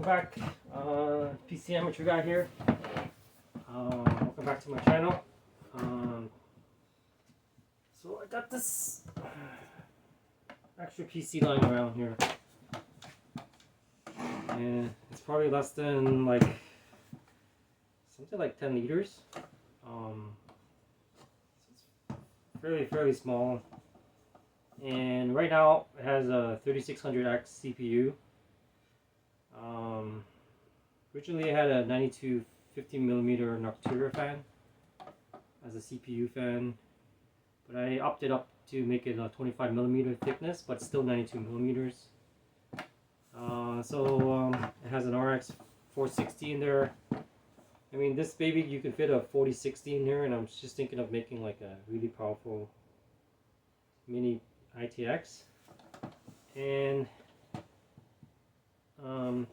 Welcome back, PC Amateur Guy here. Welcome back to my channel. So I got this extra PC lying around here, and it's probably less than something like 10 liters. So it's fairly small, and right now it has a 3600X CPU. Originally, I had a 9250mm Noctua fan as a CPU fan, but I opted up to make it a 25mm thickness, but still 92mm. It has an RX 460 in there. I mean, this baby, you can fit a 4060 in here, and I'm just thinking of making like a really powerful mini ITX. And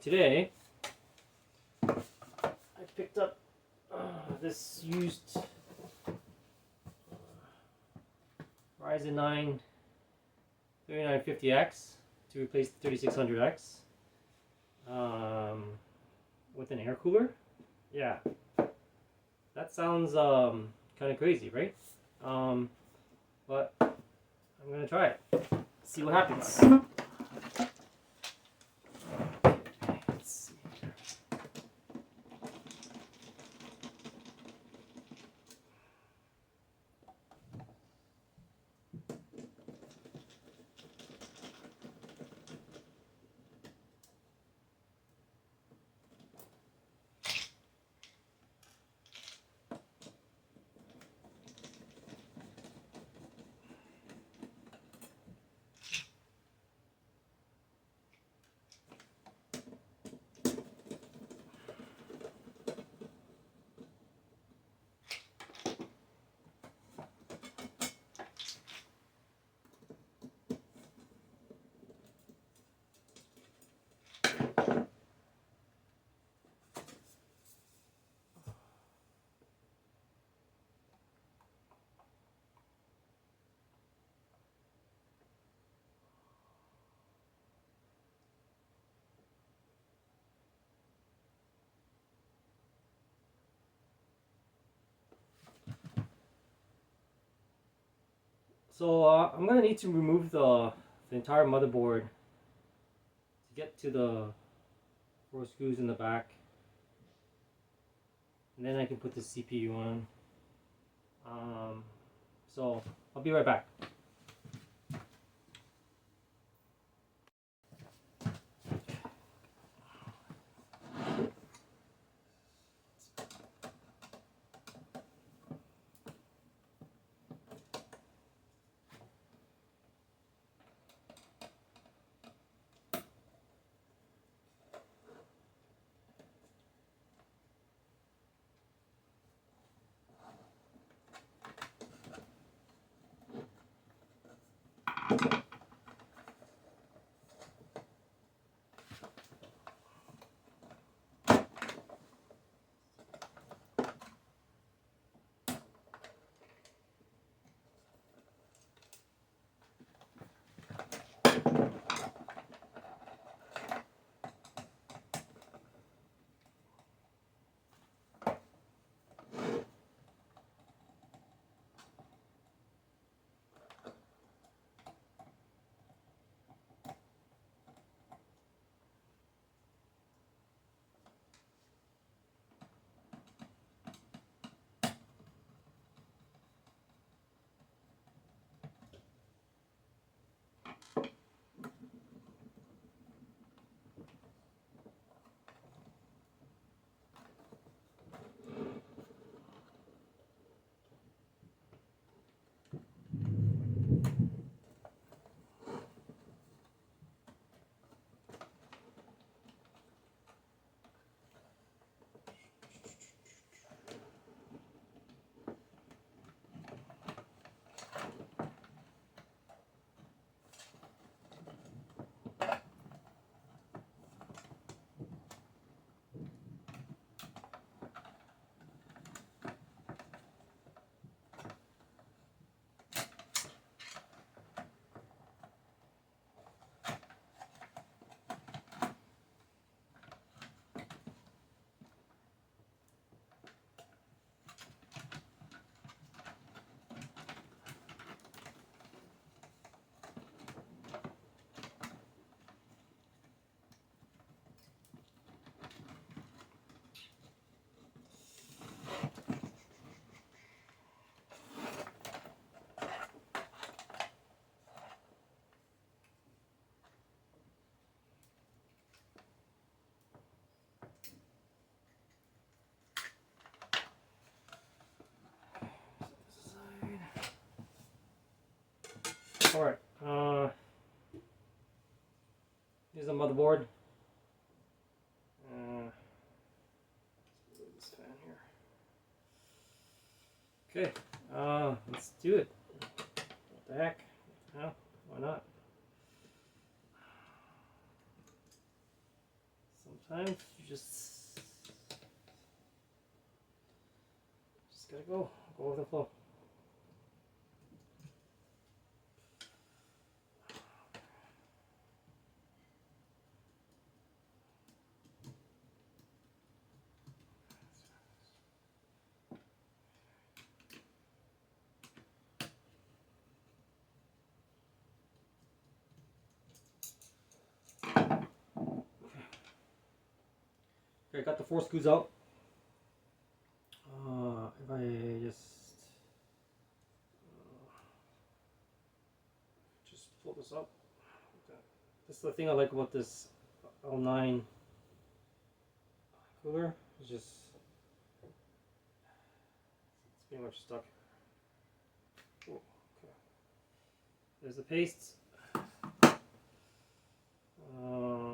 today I picked up this used Ryzen 9 3950X to replace the 3600X with an air cooler. Yeah, that sounds kind of crazy, right? But I'm gonna try it, see what happens. So I'm gonna need to remove the entire motherboard to get to the 4 screws in the back, and then I can put the CPU on. So I'll be right back. motherboard. Let's move this fan here. Okay, let's do it. What the heck? Well, why not? Sometimes you just gotta go with the flow. Okay, I got the 4 screws out. If I just pull this up. This is the thing I like about this L9 cooler. It's pretty much stuck. Oh, okay. There's the paste. Right.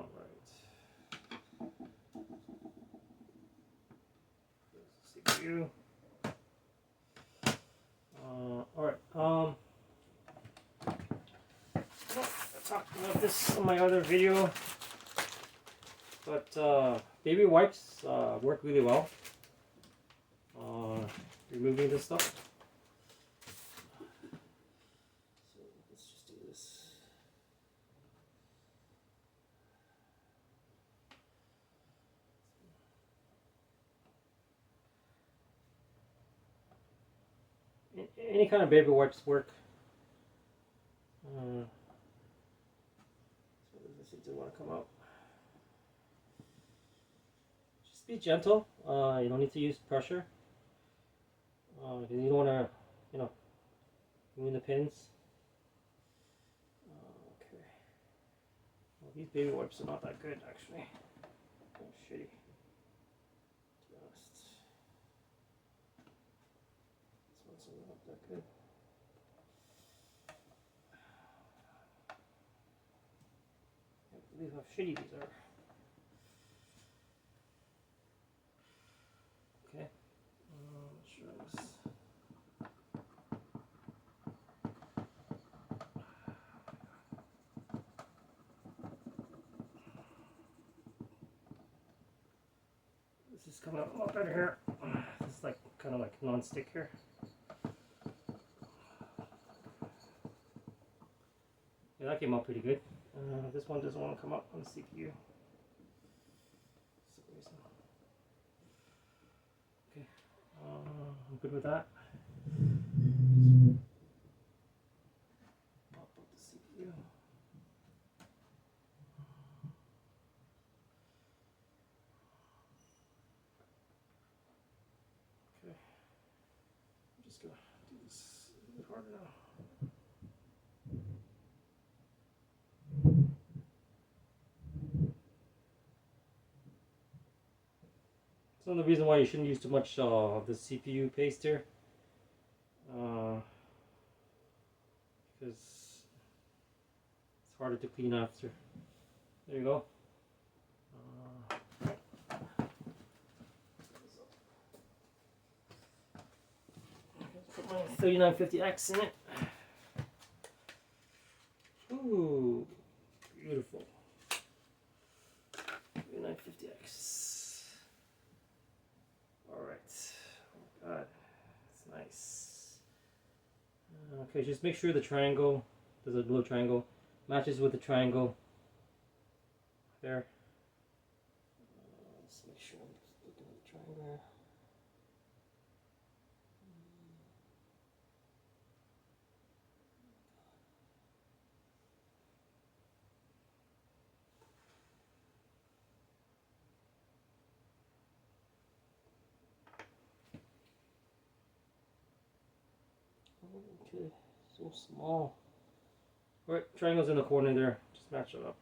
CPU. Alright. I talked about this in my other video, but baby wipes work really well. Removing this stuff. So let's just do this. Any kind of baby wipes work. So this doesn't want to come out. Just be gentle. You don't need to use pressure. You don't want to, ruin the pins. Okay. Well, these baby wipes are not that good, actually. They're shitty, to be honest. This one's not that good. I can't believe how shitty these are. Okay. Let's try this. This is coming out a lot better here. This is like kind of like non-stick here. Yeah, that came out pretty good. This one doesn't want to come up on the CPU. Okay, I'm good with that. Pop up the CPU. Okay, I'm just gonna do this a bit harder now. So the reason why you shouldn't use too much of the CPU paste here, because it's harder to clean after. There you go. Put my 3950X in it. Ooh, beautiful. 3950X. Alright. Oh god. It's nice. Okay, just make sure the triangle, there's a little triangle, matches with the triangle there. Let's make sure I'm just looking at the triangle. Okay, so small. Alright, triangle's in the corner there. Just match it up.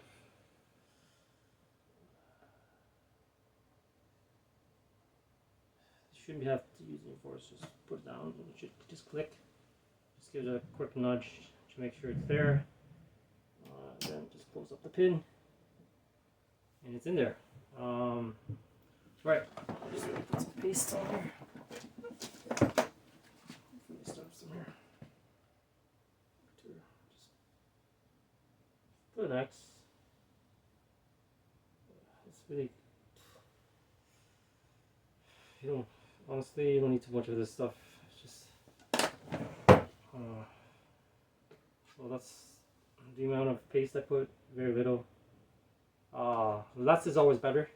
You shouldn't have to use any force, just put it down. It should just click. Just give it a quick nudge to make sure it's there. Then just close up the pin. and it's in there. Right. Just gonna put some paste on here. Start some here. Just put an X. It's really, honestly, you don't need too much of this stuff. It's just, so that's the amount of paste I put. Very little. Less is always better.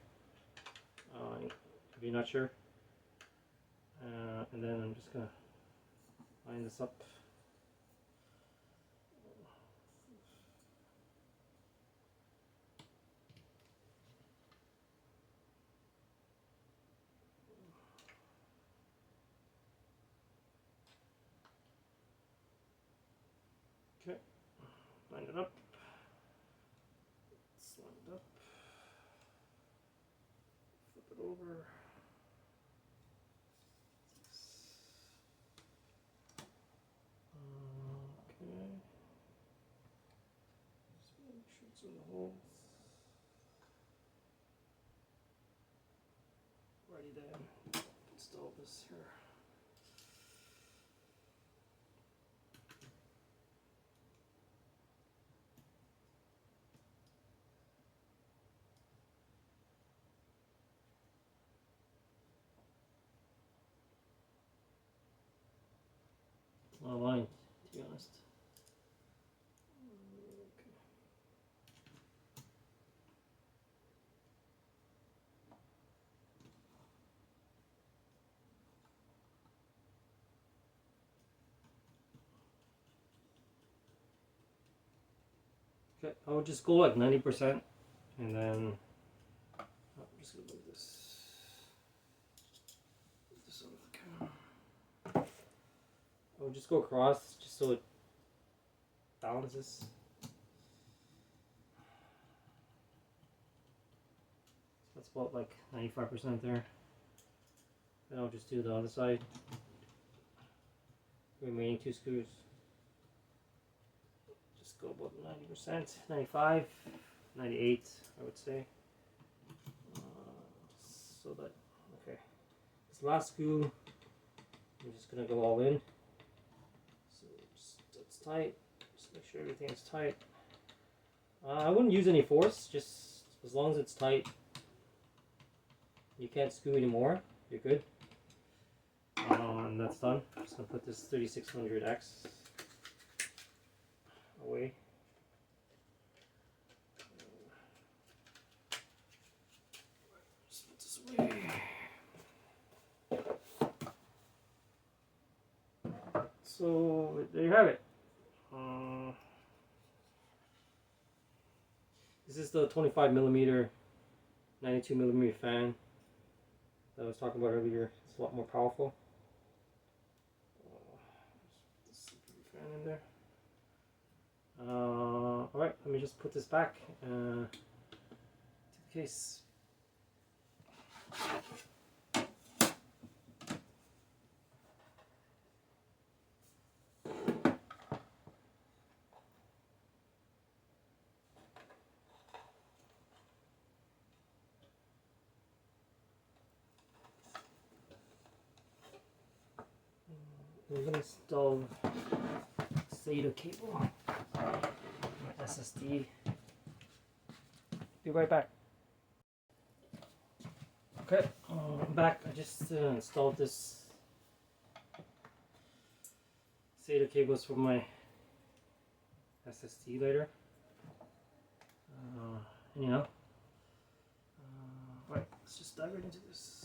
If you're not sure. And then I'm just gonna line this up. Okay, line it up. It's lined up. Flip it over. Okay. Just make sure it's in the holes. Ready then. Install this here. Not aligned, to be honest. Okay, I would just go like 90%, and then I'm just gonna move this out of the camera. I would just go across just so it balances. That's about like 95% there. Then I'll just do the other side. Remaining 2 screws. Just go about 90%, 95, 98, I would say. Just so that, okay. This last screw, I'm just gonna go all in. So that's tight. Just make sure everything is tight. I wouldn't use any force, just as long as it's tight. You can't screw anymore, you're good. And that's done. I'm just gonna put this 3600X away. Just put this away. So there you have it. This is the 25mm, 92mm fan that I was talking about earlier. It's a lot more powerful. Just put the fan in there. Alright, let me just put this back to the case. We're going to install SATA cable, SSD. Be right back. Okay, I'm back. I just installed this SATA cables for my SSD later. Anyhow, right, let's just dive right into this.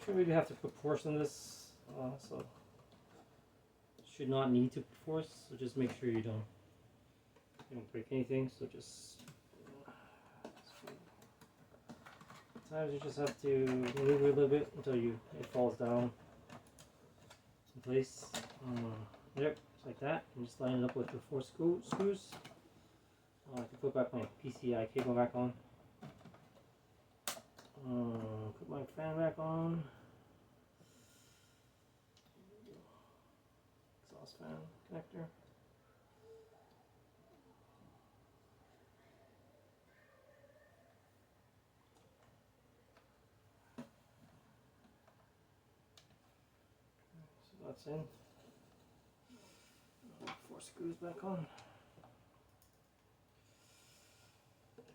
Shouldn't really have to put force on this, so should not need to put force. So just make sure you don't break anything. So just sometimes you just have to move it a little bit until it falls down in place. There, just like that. And just line it up with the 4 screws. I have to put back my PCI cable back on. Put my fan back on. Exhaust fan connector. So that's in. 4 screws back on.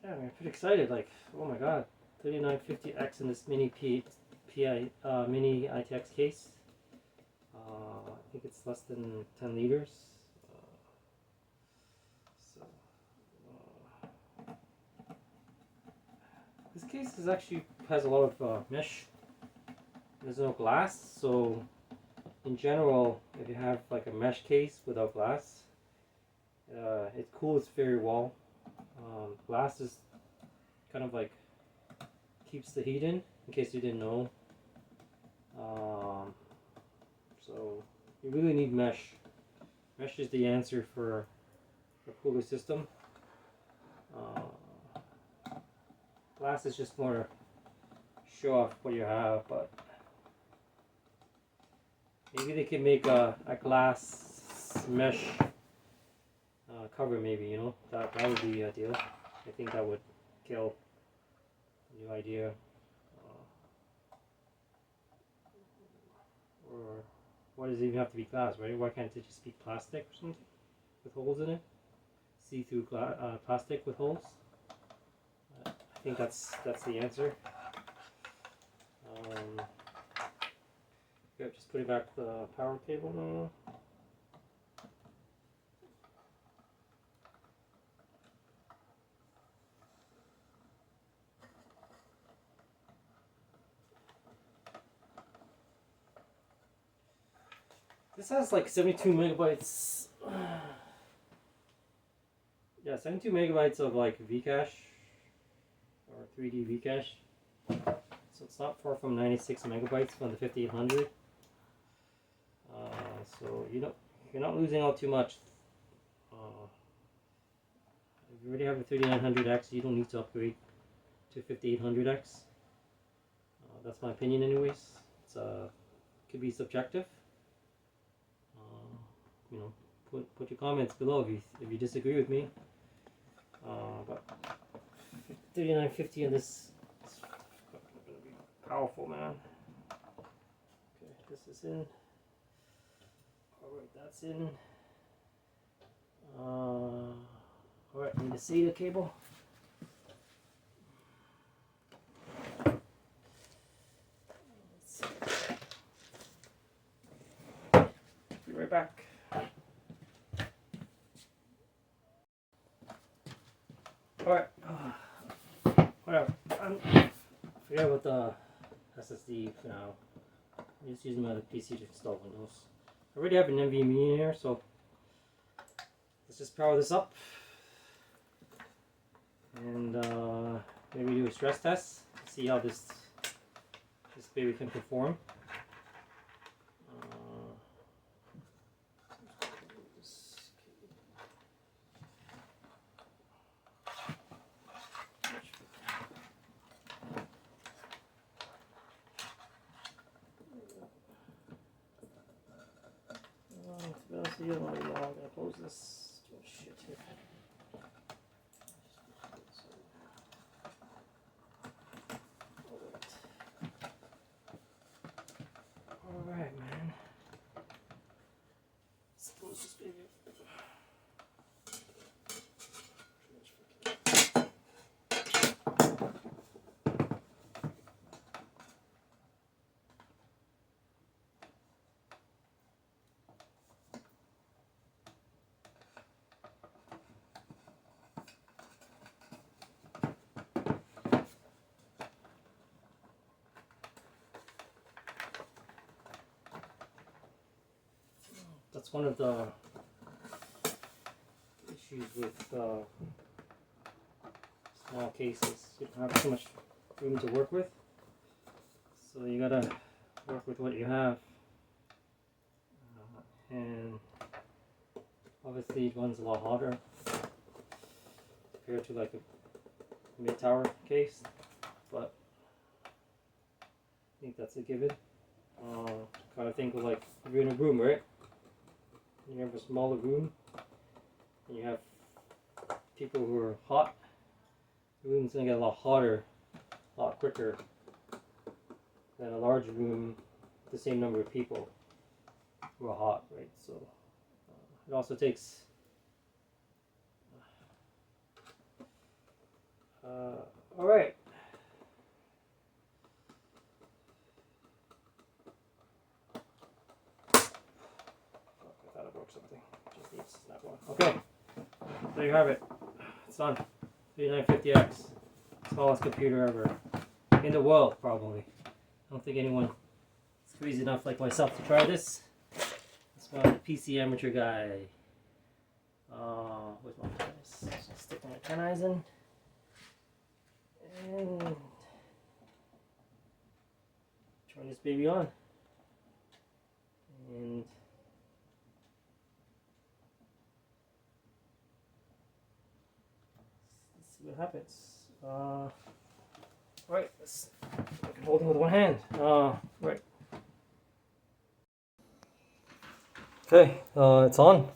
Yeah, I'm pretty excited. Like, oh my god, 3950X in this mini mini ITX case. I think it's less than 10 liters. This case is actually has a lot of mesh. There's no glass, so in general, if you have like a mesh case without glass, it cools very well. Glass is kind of like keeps the heat in case you didn't know. So you really need mesh. Mesh is the answer for a cooler system. Glass is just more to show off what you have, but maybe they can make a glass mesh cover, maybe, you know, that would be ideal. I think that would kill a new idea. Or why does it even have to be glass, right? Why can't it just be plastic or something with holes in it? See-through plastic with holes. I think that's the answer. Okay, just putting back the power cable now. This has like 72 megabytes. Yeah, 72 megabytes of like Vcache or 3D Vcache. So it's not far from 96 megabytes from the 5800. So you're not losing out too much. If you already have a 3900X, you don't need to upgrade to 5800X. That's my opinion, anyways. It's could be subjective. You know, put your comments below if you disagree with me. But 3950 in this is gonna be powerful, man. Okay, this is in. Alright, that's in. Alright, need a SATA cable. Be right back. Alright, whatever. Forget about the SSD for now. I'm just using my other PC to install Windows. I already have an NVMe in here, so let's just power this up and maybe do a stress test. See how this baby can perform. To be honest with you, I don't really know how I'm gonna close this. Oh, shit here. Alright, man. Let's close this baby. That's one of the issues with small cases. You don't have too much room to work with, so you gotta work with what you have. And obviously it runs a lot hotter. compared to like a mid-tower case, but I think that's a given. Kind of think of like you're in a room, right? You have a smaller room, and you have people who are hot. The room's gonna get a lot hotter, a lot quicker than a large room with the same number of people who are hot, right? So it also takes all right. I thought it broke something. Just needs to snap one. Okay, there you have it. It's done. 3950X, smallest computer ever in the world, probably. I don't think anyone is crazy enough like myself to try this. That's why I'm a PC amateur guy. Where's my penis? Just stick my pen Ryzen and turn this baby on. And let's see what happens. Right, I can hold it with one hand. Right. Okay, it's on.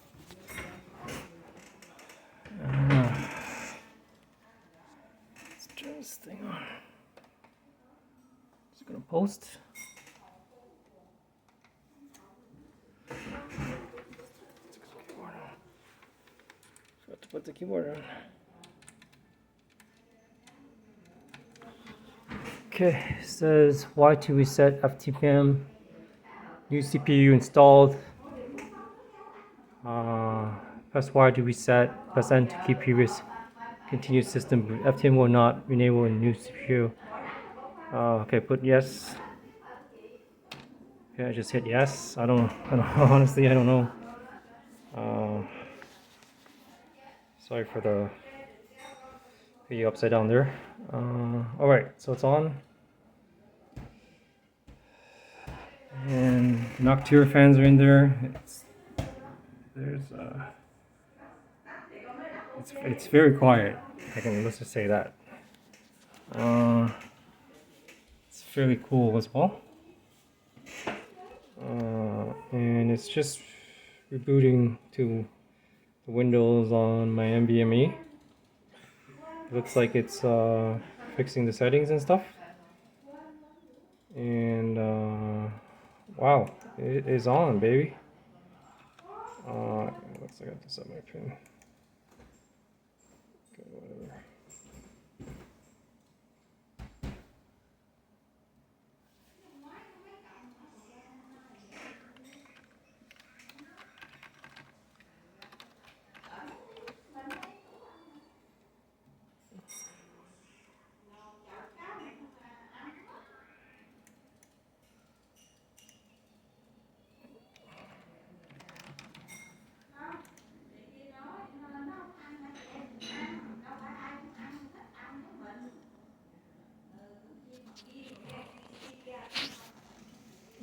Let's turn this thing on. Just gonna post. Forgot to put the keyboard on. Okay, it says Y to reset FTPM. New CPU installed. Press Y to reset. Press N to keep previous continuous system boot. FTPM will not enable a new CPU. Okay, put yes. Okay, I just hit yes. I don't honestly, I don't know. Sorry for the upside down there. All right, so it's on. And Noctua fans are in there. It's very quiet. Let's just say that. It's fairly cool as well. And it's just rebooting to the Windows on my NVMe. It looks like it's fixing the settings and stuff. And wow, it is on, baby. Looks like I have to set my pin. Okay, whatever.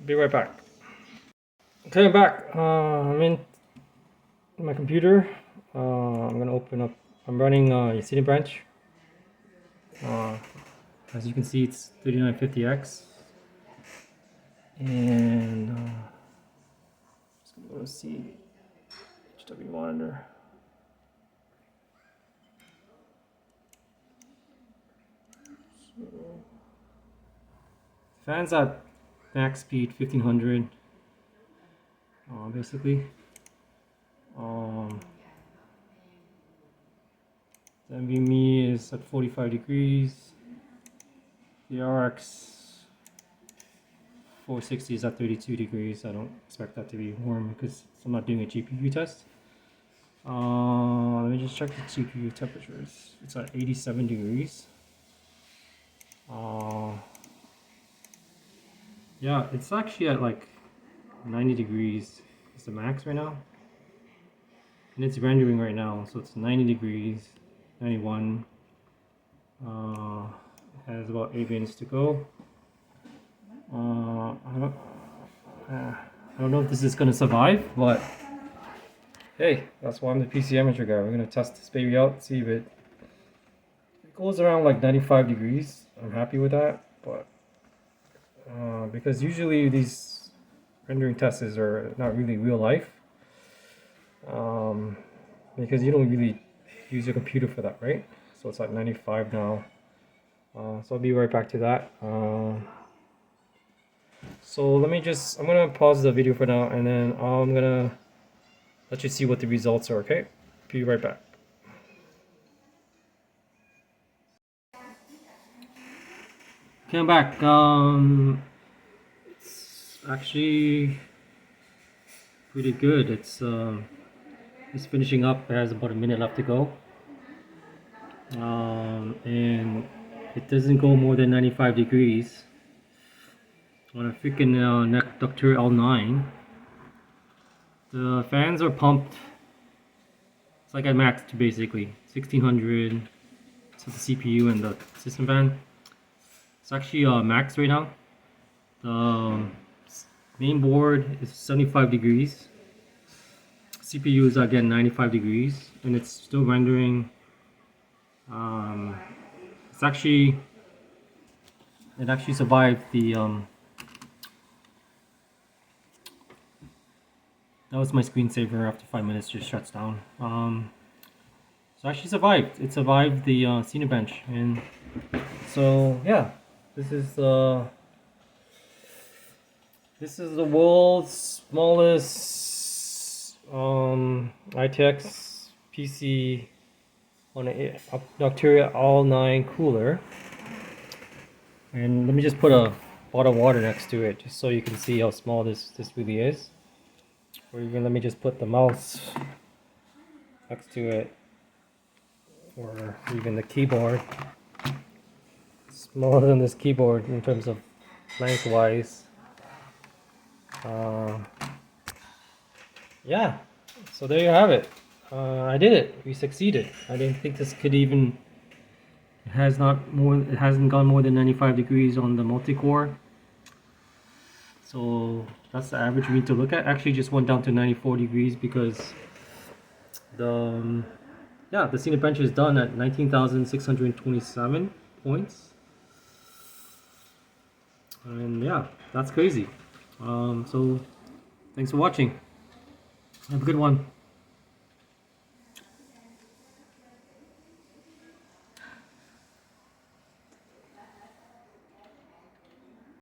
Be right back. Okay, I'm back. I'm in my computer. I'm gonna open up. I'm running City Branch. As you can see, it's 3950X, and just gonna go to see HW monitor. So, fans at max speed 1500. Basically. The NVMe is at 45 degrees. The RX 460 is at 32 degrees. I don't expect that to be warm because I'm not doing a GPU test. Let me just check the GPU temperatures. It's at 87 degrees. Yeah, it's actually at like 90 degrees. It's the max right now. And it's rendering right now, so it's 90 degrees, 91. It has about 8 minutes to go. I don't know if this is gonna survive, but hey, that's why I'm the PC amateur guy. We're gonna test this baby out, see if it It goes around like 95 degrees. I'm happy with that, but because usually these rendering tests are not really real life, because you don't really use your computer for that, right? So it's at 95 now. So I'll be right back to that. So I'm gonna pause the video for now, and then I'm gonna let you see what the results are, okay? Be right back. Okay, I'm back. It's actually pretty good. It's finishing up. It has about a minute left to go. And it doesn't go more than 95 degrees on a freaking Noctua L9. The fans are pumped. It's like I maxed basically 1600. So the CPU and the system fan. It's actually max right now. The main board is 75 degrees. CPU is again 95 degrees, and it's still rendering. It's actually it actually survived the that was my screensaver. After 5 minutes just shuts down. So actually survived. It survived the Cinebench, and so yeah, this is the world's smallest ITX PC on a Noctua All9 cooler. And let me just put a bottle of water next to it, just so you can see how small this really is. Or even let me just put the mouse next to it, or even the keyboard. Smaller than this keyboard in terms of lengthwise. Yeah, so there you have it. I did it. We succeeded. I didn't think this could even. It hasn't gone more than 95 degrees on the multi-core. So that's the average we need to look at. Actually, just went down to 94 degrees because the Cinebench is done at 19,627 points. And yeah, that's crazy. So thanks for watching. Have a good one.